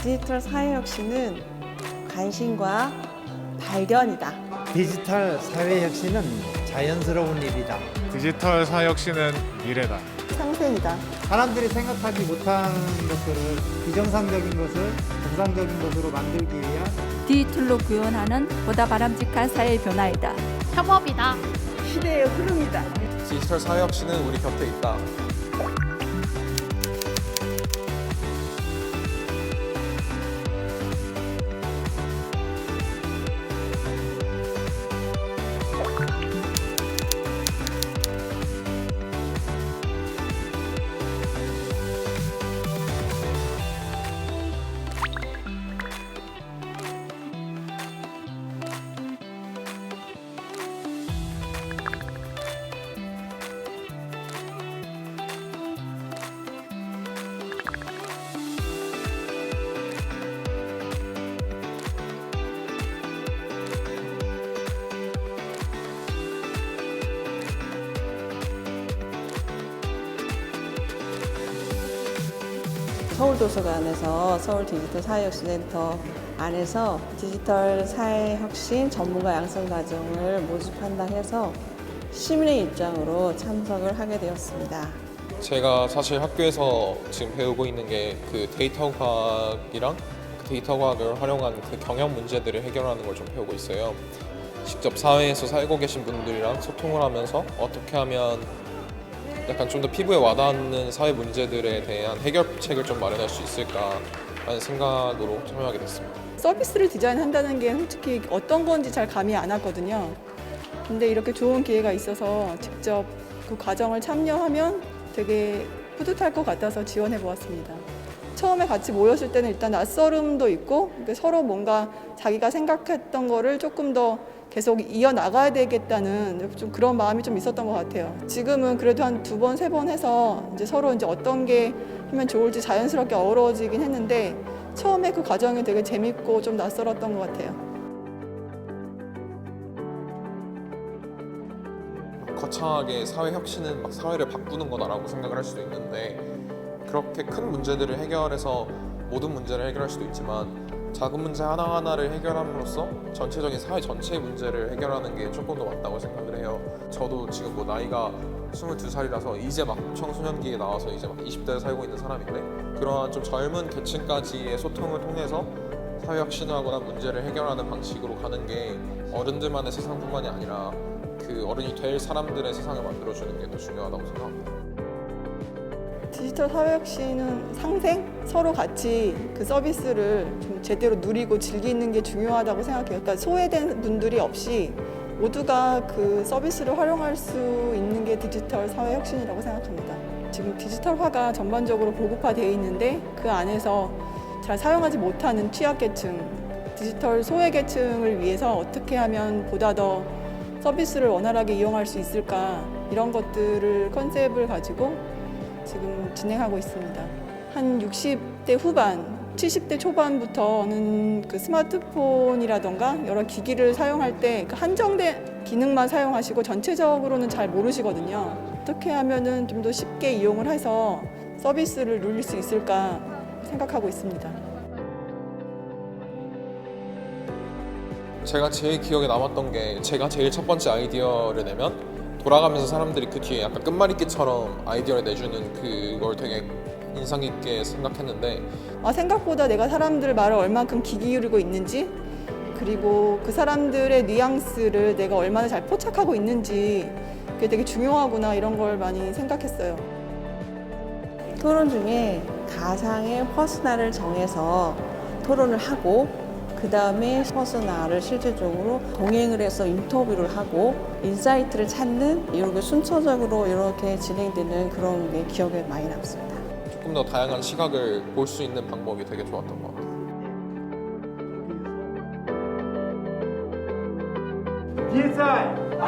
디지털 사회혁신은 관심과 발견이다. 디지털 사회혁신은 자연스러운 일이다. 디지털 사회혁신은 미래다. 상생이다. 사람들이 생각하지 못한 것들을 비정상적인 것을 정상적인 것으로 만들기 위한 디지털로 구현하는 보다 바람직한 사회 변화이다. 협업이다. 시대의 흐름이다. 디지털 사회혁신은 우리 곁에 있다. 서울도서관에서 서울 디지털 사회혁신센터 안에서 디지털 사회혁신 전문가 양성 과정을 모집한다 해서 시민의 입장으로 참석을 하게 되었습니다. 제가 사실 학교에서 지금 배우고 있는 게 그 데이터 과학이랑 그 데이터 과학을 활용한 그 경영 문제들을 해결하는 걸 좀 배우고 있어요. 직접 사회에서 살고 계신 분들이랑 소통을 하면서 어떻게 하면 약간 좀 더 피부에 와닿는 사회 문제들에 대한 해결책을 좀 마련할 수 있을까라는 생각으로 참여하게 됐습니다. 서비스를 디자인한다는 게 솔직히 어떤 건지 잘 감이 안 왔거든요. 근데 이렇게 좋은 기회가 있어서 직접 그 과정을 참여하면 되게 뿌듯할 것 같아서 지원해 보았습니다. 처음에 같이 모였을 때는 일단 낯설음도 있고 서로 뭔가 자기가 생각했던 거를 조금 더 계속 이어나가야 되겠다는 좀 그런 마음이 좀 있었던 것 같아요. 지금은 그래도 한 2번, 3번 해서 이제 서로 이제 어떤 게 하면 좋을지 자연스럽게 어우러지긴 했는데 처음에 그 과정이 되게 재밌고 좀 낯설었던 것 같아요. 거창하게 사회 혁신은 막 사회를 바꾸는 거다라고 생각을 할 수도 있는데 그렇게 큰 문제들을 해결해서 모든 문제를 해결할 수도 있지만 작은 문제 하나하나를 해결함으로써 전체적인 사회 전체의 문제를 해결하는 게 조금 더 맞다고 생각을 해요. 저도 지금 뭐 나이가 22살이라서 이제 막 청소년기에 나와서 이제 막 20대에 살고 있는 사람인데 그러한 좀 젊은 계층까지의 소통을 통해서 사회 혁신을 하거나 문제를 해결하는 방식으로 가는 게 어른들만의 세상뿐만이 아니라 그 어른이 될 사람들의 세상을 만들어주는 게 더 중요하다고 생각합니다. 디지털 사회혁신은 상생? 서로 같이 그 서비스를 좀 제대로 누리고 즐기는 게 중요하다고 생각해요. 그러니까 소외된 분들이 없이 모두가 그 서비스를 활용할 수 있는 게 디지털 사회혁신이라고 생각합니다. 지금 디지털화가 전반적으로 보급화되어 있는데 그 안에서 잘 사용하지 못하는 취약계층, 디지털 소외계층을 위해서 어떻게 하면 보다 더 서비스를 원활하게 이용할 수 있을까 이런 것들을 컨셉을 가지고 지금 진행하고 있습니다. 한 60대 후반, 70대 초반부터는 그 스마트폰이라던가 여러 기기를 사용할 때 그 한정된 기능만 사용하시고 전체적으로는 잘 모르시거든요. 어떻게 하면은 좀 더 쉽게 이용을 해서 서비스를 누릴 수 있을까 생각하고 있습니다. 제가 제일 기억에 남았던 게 제가 제일 첫 번째 아이디어를 내면 돌아가면서 사람들이 그 뒤에 약간 끝말잇기처럼 아이디어를 내주는 그걸 되게 인상 깊게 생각했는데 생각보다 내가 사람들 말을 얼만큼 귀 기울이고 있는지 그리고 그 사람들의 뉘앙스를 내가 얼마나 잘 포착하고 있는지 그게 되게 중요하구나 이런 걸 많이 생각했어요. 토론 중에 가상의 퍼스널을 정해서 토론을 하고 그 다음에 퍼스널을 실질적으로 동행을 해서 인터뷰를 하고 인사이트를 찾는 이렇게 순차적으로 이렇게 진행되는 그런 게 기억에 많이 남습니다. 조금 더 다양한 시각을 볼 수 있는 방법이 되게 좋았던 것 같아요. 디지털